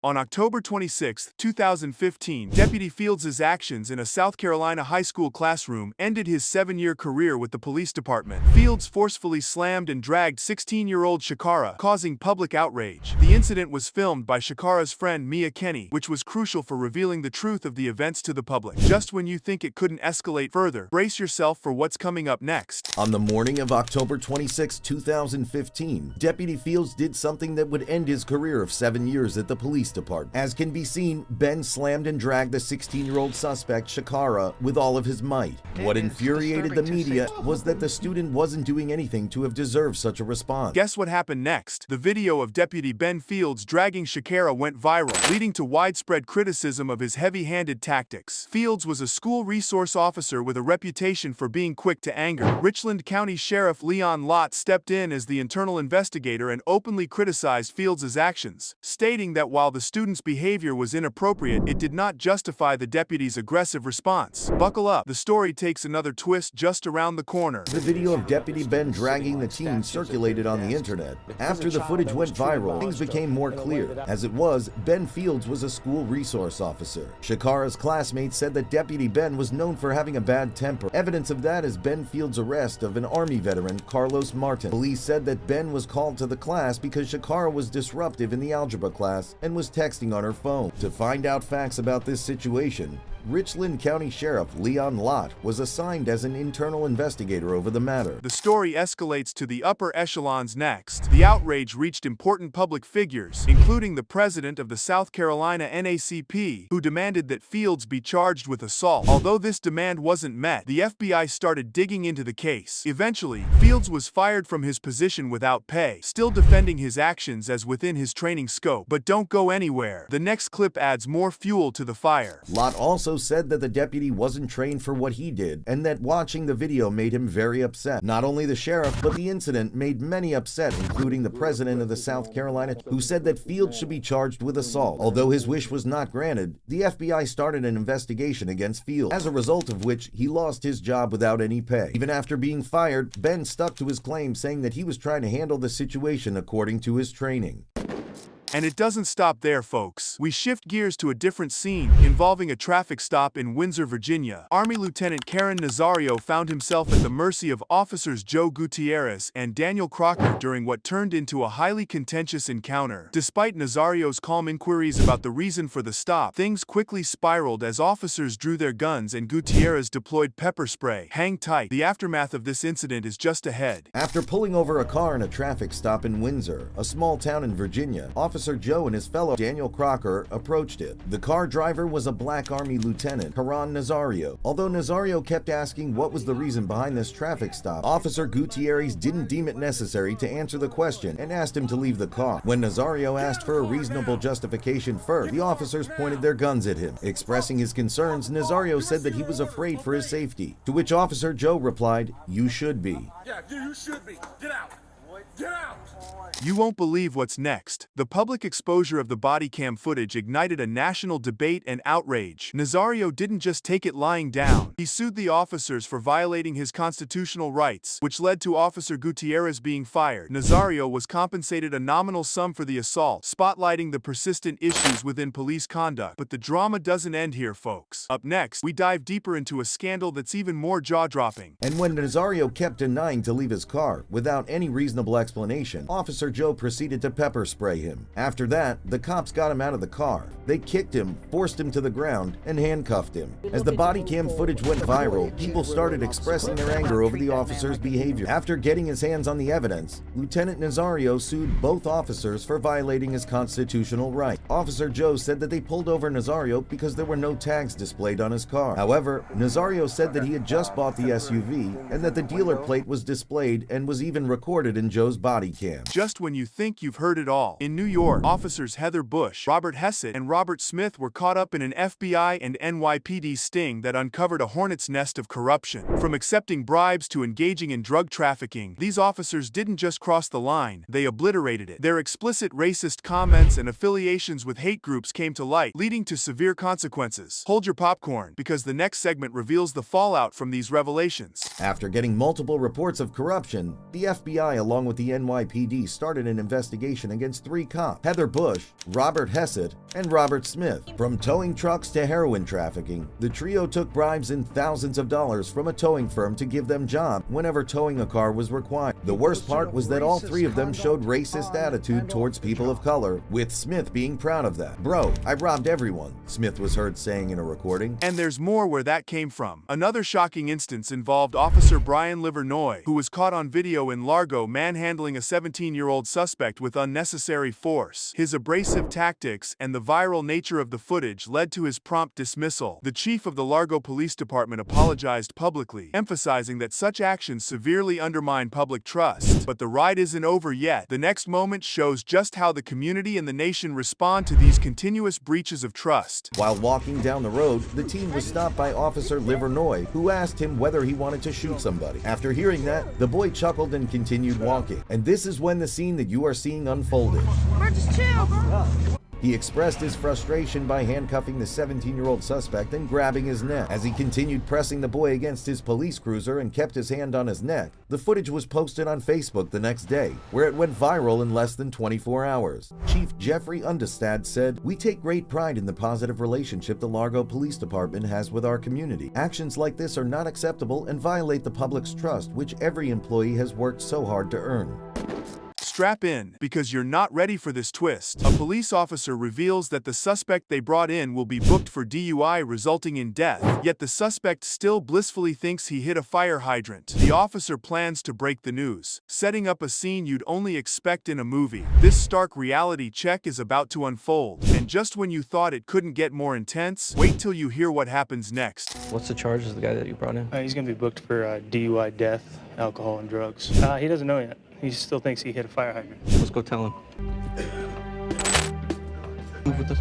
On October 26, 2015, Deputy Fields' actions in a South Carolina high school classroom ended his 7-year career with the police department. Fields forcefully slammed and dragged 16-year-old Shakara, causing public outrage. The incident was filmed by Shakara's friend Mia Kenny, which was crucial for revealing the truth of the events to the public. Just when you think it couldn't escalate further, brace yourself for what's coming up next. On the morning of October 26, 2015, Deputy Fields did something that would end his career of 7 years at the police department. As can be seen, Ben slammed and dragged the 16-year-old suspect, Shakara, with all of his might. What infuriated the media was that the student wasn't doing anything to have deserved such a response. Guess what happened next? The video of Deputy Ben Fields dragging Shakara went viral, leading to widespread criticism of his heavy-handed tactics. Fields was a school resource officer with a reputation for being quick to anger. Richland County Sheriff Leon Lott stepped in as the internal investigator and openly criticized Fields' actions, stating that while the student's behavior was inappropriate, it did not justify the deputy's aggressive response. Buckle up, the story takes another twist just around the corner. The video of Deputy Ben dragging the teen circulated on the internet. After the footage went viral, things became more clear. As it was, Ben Fields was a school resource officer. Shakara's classmates said that Deputy Ben was known for having a bad temper. Evidence of that is Ben Fields' arrest of an Army veteran, Carlos Martin. Police said that Ben was called to the class because Shakara was disruptive in the algebra class and was texting on her phone. To find out facts about this situation, Richland County Sheriff Leon Lott was assigned as an internal investigator over the matter. The story escalates to the upper echelons next. The outrage reached important public figures, including the president of the South Carolina NACP, who demanded that Fields be charged with assault. Although this demand wasn't met, the FBI started digging into the case. Eventually, Fields was fired from his position without pay, still defending his actions as within his training scope. But don't go anywhere. The next clip adds more fuel to the fire. Lott also said that the deputy wasn't trained for what he did, and that watching the video made him very upset. Not only the sheriff, but the incident made many upset, including the president of the South Carolina, who said that Fields should be charged with assault. Although his wish was not granted, the FBI started an investigation against Fields, as a result of which he lost his job without any pay. Even after being fired, Ben stuck to his claim, saying that he was trying to handle the situation according to his training. And it doesn't stop there, folks. We shift gears to a different scene, involving a traffic stop in Windsor, Virginia. Army Lieutenant Karen Nazario found himself at the mercy of officers Joe Gutierrez and Daniel Crocker during what turned into a highly contentious encounter. Despite Nazario's calm inquiries about the reason for the stop, things quickly spiraled as officers drew their guns and Gutierrez deployed pepper spray. Hang tight, the aftermath of this incident is just ahead. After pulling over a car in a traffic stop in Windsor, a small town in Virginia, Officer Joe and his fellow Daniel Crocker approached it. The car driver was a black Army lieutenant, Karen Nazario. Although Nazario kept asking what was the reason behind this traffic stop, Officer Gutierrez didn't deem it necessary to answer the question and asked him to leave the car. When Nazario asked for a reasonable justification first, the officers pointed their guns at him. Expressing his concerns, Nazario said that he was afraid for his safety, to which Officer Joe replied, "You should be." Yeah, you should be. Get out. Get out. You won't believe what's next. The public exposure of the body cam footage ignited a national debate and outrage. Nazario didn't just take it lying down. He sued the officers for violating his constitutional rights, which led to Officer Gutierrez being fired. Nazario was compensated a nominal sum for the assault, spotlighting the persistent issues within police conduct. But the drama doesn't end here, folks. Up next, we dive deeper into a scandal that's even more jaw-dropping. And when Nazario kept denying to leave his car without any reasonable explanation, Officer Joe proceeded to pepper spray him. After that, the cops got him out of the car. They kicked him, forced him to the ground, and handcuffed him. As the body cam footage went viral, people started expressing their anger over the officer's behavior. After getting his hands on the evidence, Lieutenant Nazario sued both officers for violating his constitutional right. Officer Joe said that they pulled over Nazario because there were no tags displayed on his car. However, Nazario said that he had just bought the SUV and that the dealer plate was displayed and was even recorded in Joe's body cam. Just when you think you've heard it all. In New York, officers Heather Bush, Robert Hessett, and Robert Smith were caught up in an FBI and NYPD sting that uncovered a hornet's nest of corruption. From accepting bribes to engaging in drug trafficking, these officers didn't just cross the line, they obliterated it. Their explicit racist comments and affiliations with hate groups came to light, leading to severe consequences. Hold your popcorn, because the next segment reveals the fallout from these revelations. After getting multiple reports of corruption, the FBI, along with the the NYPD started an investigation against 3 cops: Heather Bush, Robert Hesed, and Robert Smith. From towing trucks to heroin trafficking, the trio took bribes in thousands of dollars from a towing firm to give them jobs whenever towing a car was required. The worst part was that all 3 of them showed racist attitude towards people of color, with Smith being proud of that. "Bro, I robbed everyone," Smith was heard saying in a recording. And there's more where that came from. Another shocking instance involved Officer Brian Livernoy, who was caught on video in Largo manhandling a 17-year-old suspect with unnecessary force. His abrasive tactics and the viral nature of the footage led to his prompt dismissal. The chief of the Largo Police Department apologized publicly, emphasizing that such actions severely undermine public trust. But the ride isn't over yet. The next moment shows just how the community and the nation respond to these continuous breaches of trust. While walking down the road, the teen was stopped by Officer Livernoy, who asked him whether he wanted to shoot somebody. After hearing that, the boy chuckled and continued walking. And this is when the scene that you are seeing unfolded. Bro, just chill, bro. He expressed his frustration by handcuffing the 17-year-old suspect and grabbing his neck. As he continued pressing the boy against his police cruiser and kept his hand on his neck, the footage was posted on Facebook the next day, where it went viral in less than 24 hours. Chief Jeffrey Undestad said, "We take great pride in the positive relationship the Largo Police Department has with our community. Actions like this are not acceptable and violate the public's trust, which every employee has worked so hard to earn." Strap in, because you're not ready for this twist. A police officer reveals that the suspect they brought in will be booked for DUI resulting in death, yet the suspect still blissfully thinks he hit a fire hydrant. The officer plans to break the news, setting up a scene you'd only expect in a movie. This stark reality check is about to unfold, and just when you thought it couldn't get more intense, wait till you hear what happens next. What's the charges of the guy that you brought in? He's going to be booked for DUI, death, alcohol, and drugs. He doesn't know yet. He still thinks he hit a fire hydrant. Let's go tell him. Move with us.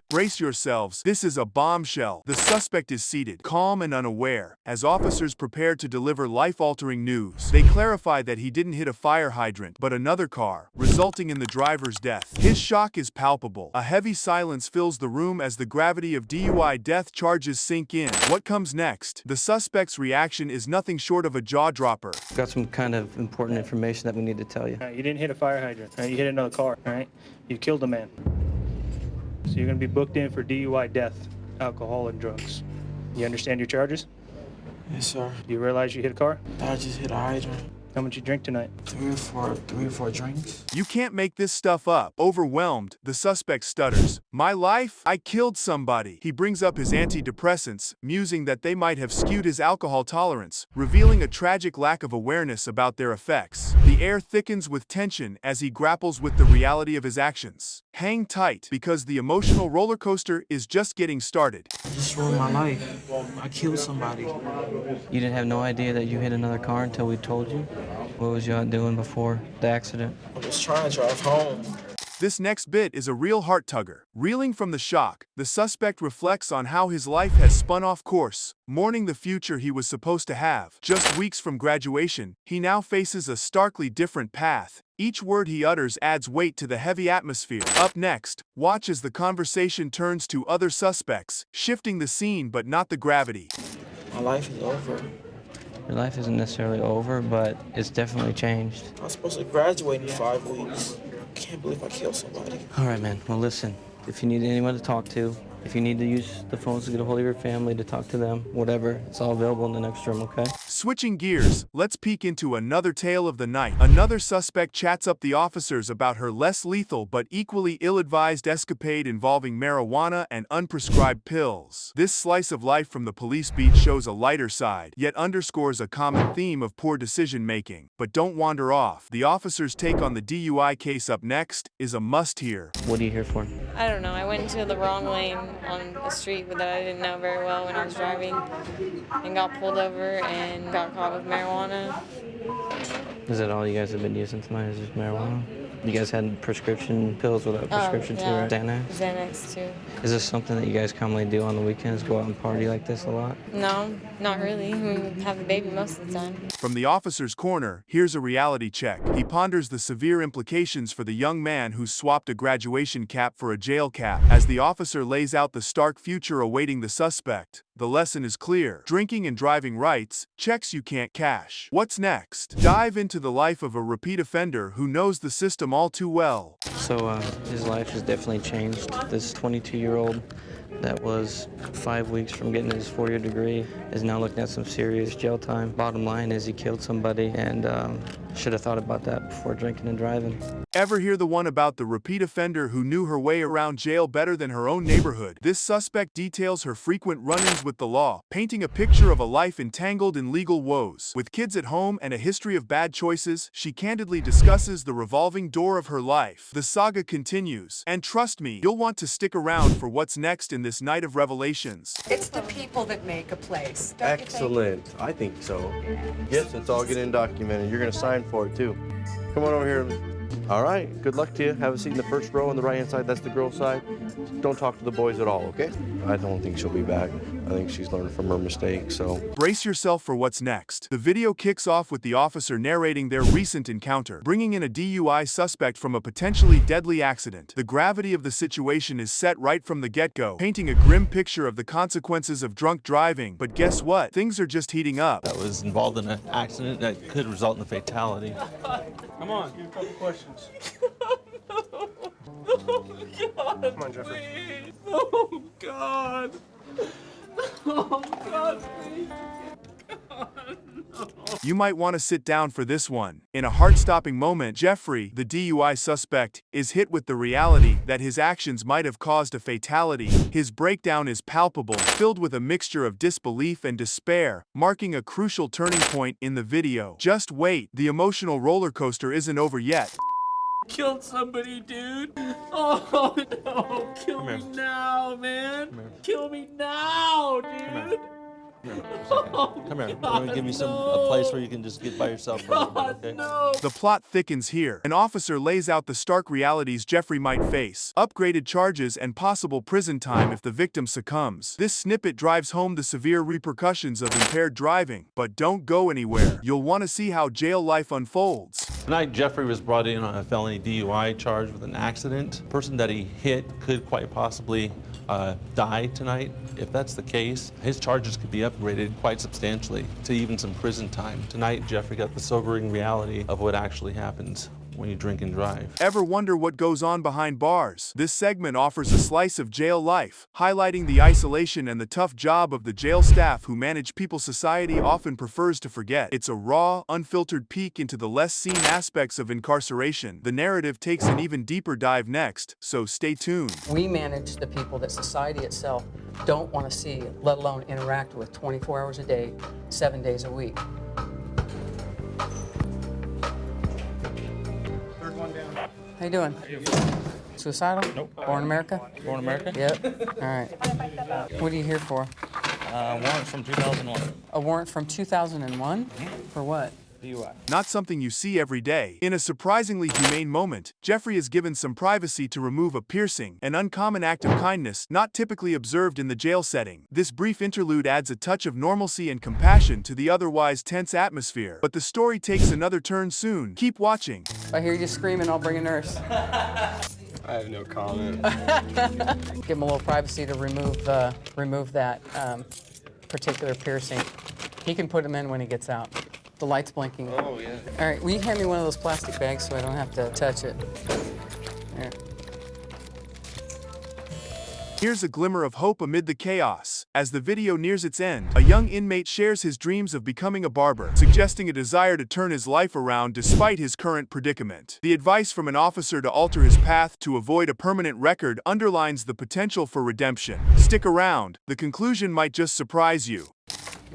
Brace yourselves, this is a bombshell. The suspect is seated, calm and unaware, as officers prepare to deliver life-altering news. They clarify that he didn't hit a fire hydrant, but another car, resulting in the driver's death. His shock is palpable. A heavy silence fills the room as the gravity of DUI death charges sink in. What comes next? The suspect's reaction is nothing short of a jaw-dropper. Got some kind of important information that we need to tell you. You didn't hit a fire hydrant. You hit another car, all right? You killed a man. So you're going to be booked in for DUI, death, alcohol, and drugs. You understand your charges? Yes, sir. Do you realize you hit a car? I just hit a hydrant. How much you drink tonight? Three or four drinks. You can't make this stuff up. Overwhelmed, the suspect stutters. "My life? I killed somebody." He brings up his antidepressants, musing that they might have skewed his alcohol tolerance, revealing a tragic lack of awareness about their effects. The air thickens with tension as he grapples with the reality of his actions. Hang tight, because the emotional roller coaster is just getting started. I just ruined my life. I killed somebody. You didn't have no idea that you hit another car until we told you? What was you out doing before the accident? I was trying to drive home. This next bit is a real heart-tugger. Reeling from the shock, the suspect reflects on how his life has spun off course, mourning the future he was supposed to have. Just weeks from graduation, he now faces a starkly different path. Each word he utters adds weight to the heavy atmosphere. Up next, watch as the conversation turns to other suspects, shifting the scene but not the gravity. My life is over. Your life isn't necessarily over, but it's definitely changed. I was supposed to graduate in 5 weeks. I can't believe I killed somebody. All right, man. Well, listen. If you need anyone to talk to, if you need to use the phones to get a hold of your family, to talk to them, whatever, it's all available in the next room, okay? Switching gears, let's peek into another tale of the night. Another suspect chats up the officers about her less lethal but equally ill-advised escapade involving marijuana and unprescribed pills. This slice of life from the police beat shows a lighter side, yet underscores a common theme of poor decision-making. But don't wander off. The officer's take on the DUI case up next is a must-hear. What are you here for? I don't know. I went into the wrong lane on a street that I didn't know very well when I was driving and got pulled over and got caught with marijuana. Is that all you guys have been using tonight, is just marijuana? You guys had prescription pills without prescription too, right? Xanax? Xanax too. Is this something that you guys commonly do on the weekends, go out and party like this a lot? No, not really. We have a baby most of the time. From the officer's corner, here's a reality check. He ponders the severe implications for the young man who swapped a graduation cap for a jail cap. As the officer lays out the stark future awaiting the suspect, The lesson is clear. Drinking and driving rights, checks you can't cash. What's next? Dive into the life of a repeat offender who knows the system all too well. So his life has definitely changed. This 22-year-old that was 5 weeks from getting his 4-year degree is now looking at some serious jail time. Bottom line is he killed somebody, and should have thought about that before drinking and driving. Ever hear the one about the repeat offender who knew her way around jail better than her own neighborhood? This suspect details her frequent run-ins with the law, painting a picture of a life entangled in legal woes. With kids at home and a history of bad choices, she candidly discusses the revolving door of her life. The saga continues, and trust me, you'll want to stick around for what's next in this night of revelations. It's the people that make a place. Don't you think? Excellent. I think so. Yes, it's all getting documented. You're going to sign for it, too. Come on over here. All right. Good luck to you. Have a seat in the first row on the right-hand side. That's the girl's side. Don't talk to the boys at all, okay? I don't think she'll be back. I think she's learned from her mistakes, so. Brace yourself for what's next. The video kicks off with the officer narrating their recent encounter, bringing in a DUI suspect from a potentially deadly accident. The gravity of the situation is set right from the get-go, painting a grim picture of the consequences of drunk driving. But guess what? Things are just heating up. That was involved in an accident that could result in a fatality. Come on, give a couple questions. Come on, Jeffrey. Please. Oh, God. Oh, God, please. You might want to sit down for this one. In a heart-stopping moment, Jeffrey, the DUI suspect, is hit with the reality that his actions might have caused a fatality. His breakdown is palpable, filled with a mixture of disbelief and despair, marking a crucial turning point in the video. Just wait, the emotional roller coaster isn't over yet. Killed somebody, dude. Oh, no. Kill me now, man. Kill me now, dude. Come here. Let me give you a place where you can just get by yourself for a little bit, okay? No. The plot thickens here. An officer lays out the stark realities Jeffrey might face: upgraded charges and possible prison time if the victim succumbs. This snippet drives home the severe repercussions of impaired driving. But don't go anywhere. You'll want to see how jail life unfolds. Tonight, Jeffrey was brought in on a felony DUI charge with an accident. The person that he hit could quite possibly die tonight. If that's the case, his charges could be upgraded quite substantially to even some prison time. Tonight, Jeffrey got the sobering reality of what actually happens when you drink and drive. Ever wonder what goes on behind bars? This segment offers a slice of jail life, highlighting the isolation and the tough job of the jail staff who manage people society often prefers to forget. It's a raw, unfiltered peek into the less seen aspects of incarceration. The narrative takes an even deeper dive next, so stay tuned. We manage the people that society itself don't want to see, let alone interact with 24 hours a day, 7 days a week. How you doing? Suicidal? Nope. Born America? Born America? Yep. All right. What are you here for? Warrant from 2001. A warrant from 2001? For what? DUI. Not something you see every day. In a surprisingly humane moment, Jeffrey is given some privacy to remove a piercing, an uncommon act of kindness not typically observed in the jail setting. This brief interlude adds a touch of normalcy and compassion to the otherwise tense atmosphere. But the story takes another turn soon. Keep watching. If I hear you screaming, I'll bring a nurse. I have no comment. Give him a little privacy to remove that particular piercing. He can put them in when he gets out. The light's blinking. Oh, yeah. All right, will you hand me one of those plastic bags so I don't have to touch it? Here. Here's a glimmer of hope amid the chaos. As the video nears its end, a young inmate shares his dreams of becoming a barber, suggesting a desire to turn his life around despite his current predicament. The advice from an officer to alter his path to avoid a permanent record underlines the potential for redemption. Stick around. The conclusion might just surprise you.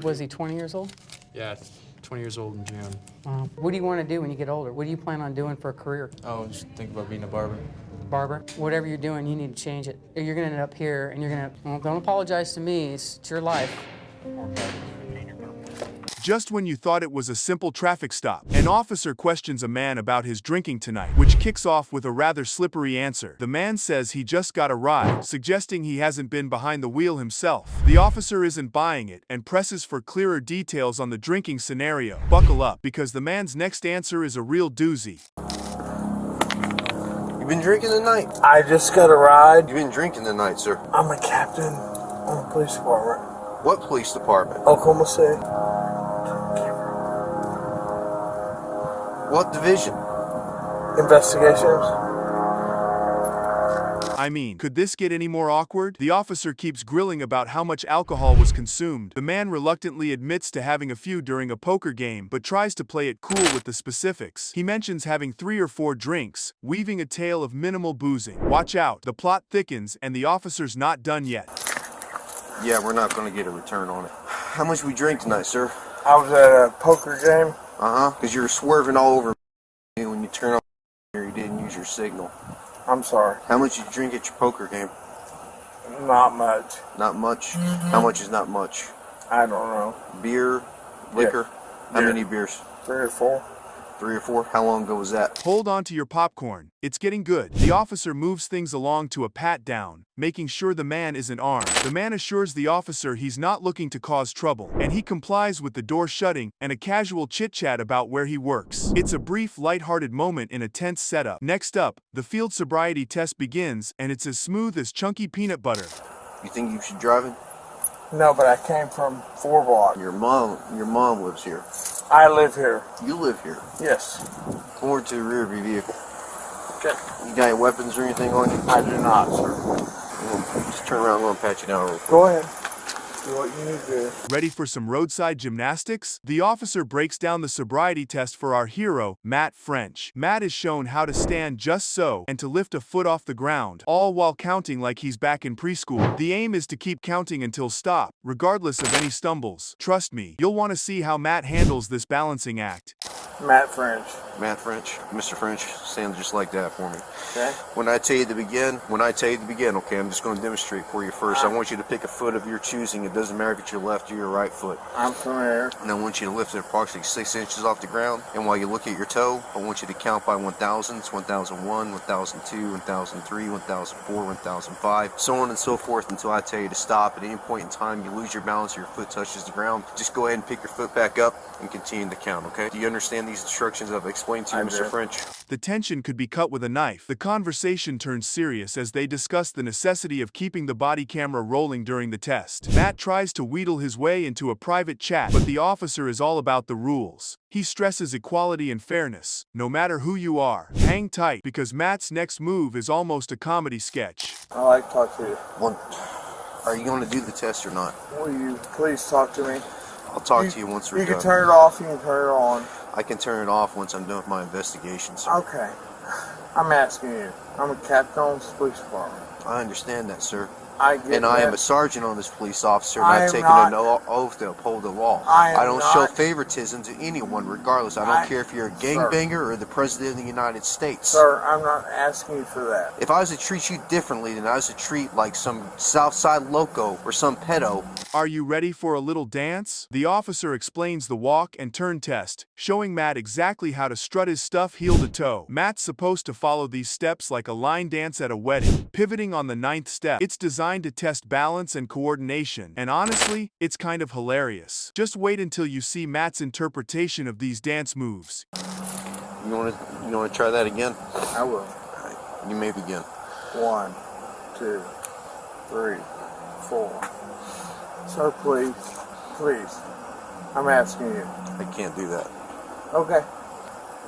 Was he 20 years old? Yeah, 20 years old in June. Wow. What do you want to do when you get older? What do you plan on doing for a career? Oh, just think about being a barber. Barber, whatever you're doing, you need to change it. Or you're going to end up here and you're going to, well, don't apologize to me. It's your life. Just when you thought it was a simple traffic stop, an officer questions a man about his drinking tonight, which kicks off with a rather slippery answer. The man says he just got a ride, suggesting he hasn't been behind the wheel himself. The officer isn't buying it and presses for clearer details on the drinking scenario. Buckle up, because the man's next answer is a real doozy. You been drinking tonight? I just got a ride. You been drinking tonight, sir? I'm a captain on the police department. What police department? Oklahoma City. What division? Investigations. I mean, could this get any more awkward? The officer keeps grilling about how much alcohol was consumed. The man reluctantly admits to having a few during a poker game, but tries to play it cool with the specifics. He mentions having 3 or 4 drinks, weaving a tale of minimal boozing. Watch out, the plot thickens and the officer's not done yet. Yeah, we're not going to get a return on it. How much we drink tonight, sir? I was at a poker game. Because you were swerving all over me when you turned on here. You didn't use your signal. I'm sorry. How much did you drink at your poker game? Not much. Not much? How much is not much? I don't know. Beer? Liquor? How Beer. many beers? 3 or 4. 3 or 4? How long ago was that? Hold on to your popcorn. It's getting good. The officer moves things along to a pat-down, making sure the man isn't armed. The man assures the officer he's not looking to cause trouble, and he complies with the door shutting and a casual chit-chat about where he works. It's a brief, lighthearted moment in a tense setup. Next up, the field sobriety test begins, and it's as smooth as chunky peanut butter. You think you should drive it? No, but I came from 4 blocks. Your mom lives here. I live here. You live here. Yes. Come over to the rear of your vehicle. Okay. You got any weapons or anything on you? I do not, sir. Just turn around, I'm going to pat you down real quick. Go ahead. Do what you need to do. Ready for some roadside gymnastics? The officer breaks down the sobriety test for our hero, Matt French. Matt is shown how to stand just so and to lift a foot off the ground, all while counting like he's back in preschool. The aim is to keep counting until stop, regardless of any stumbles. Trust me, you'll want to see how Matt handles this balancing act. Matt French. Matt French, Mr. French, stand just like that for me. Okay. When I tell you to begin, okay, I'm just going to demonstrate for you first. I want you to pick a foot of your choosing. It doesn't matter if it's your left or your right foot. I'm familiar. And I want you to lift it approximately 6 inches off the ground. And while you look at your toe, I want you to count by 1,000s, 1001, 1002, 1003, 1004, 1005, so on and so forth until I tell you to stop. At any point in time you lose your balance or your foot touches the ground, just go ahead and pick your foot back up and continue to count, okay? Do you understand these instructions I've explained to you, Mr. French? The tension could be cut with a knife. The conversation turns serious as they discuss the necessity of keeping the body camera rolling during the test. Matt tries to wheedle his way into a private chat, but the officer is all about the rules. He stresses equality and fairness, no matter who you are. Hang tight, because Matt's next move is almost a comedy sketch. I'd like to talk to you. Are you going to do the test or not? Will you please talk to me? I'll talk to you once we're done. You can turn it off, you can turn it on. I can turn it off once I'm done with my investigation, sir. Okay. I'm asking you. I'm a captain on the police department. I understand that, sir. I get I am that. a sergeant on this police officer, and I I've am taken not- an oath to uphold the law. I don't am show not- favoritism to anyone, regardless. I don't care if you're a gangbanger or the president of the United States. Sir, I'm not asking you for that. If I was to treat you differently than I was to treat like some Southside loco or some pedo. Are you ready for a little dance? The officer explains the walk and turn test, showing Matt exactly how to strut his stuff heel to toe. Matt's supposed to follow these steps like a line dance at a wedding, pivoting on the 9th step. It's designed to test balance and coordination, and honestly, it's kind of hilarious. Just wait until you see Matt's interpretation of these dance moves. You want to try that again? I will. Right, you may begin. 1, 2, 3, 4. Sir, please. I'm asking you. I can't do that. Okay.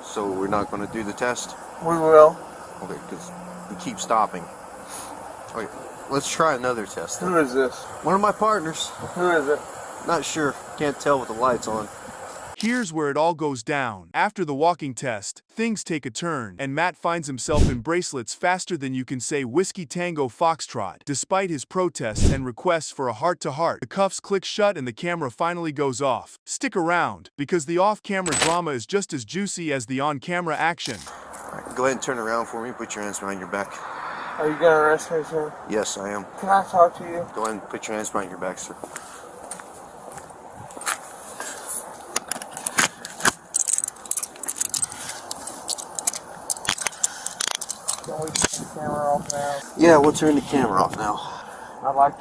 So we're not going to do the test? We will. Okay, because we keep stopping. Okay, let's try another test then. Who is this? One of my partners. Who is it? Not sure. Can't tell with the lights on. Here's where it all goes down. After the walking test, things take a turn, and Matt finds himself in bracelets faster than you can say Whiskey Tango Foxtrot. Despite his protests and requests for a heart-to-heart, the cuffs click shut and the camera finally goes off. Stick around, because the off-camera drama is just as juicy as the on-camera action. All right, go ahead and turn around for me. Put your hands behind your back. Are you going to arrest me, sir? Yes, I am. Can I talk to you? Go ahead and put your hands behind your back, sir. Can we turn the camera off now? Yeah, we'll turn the camera off now. I'd like to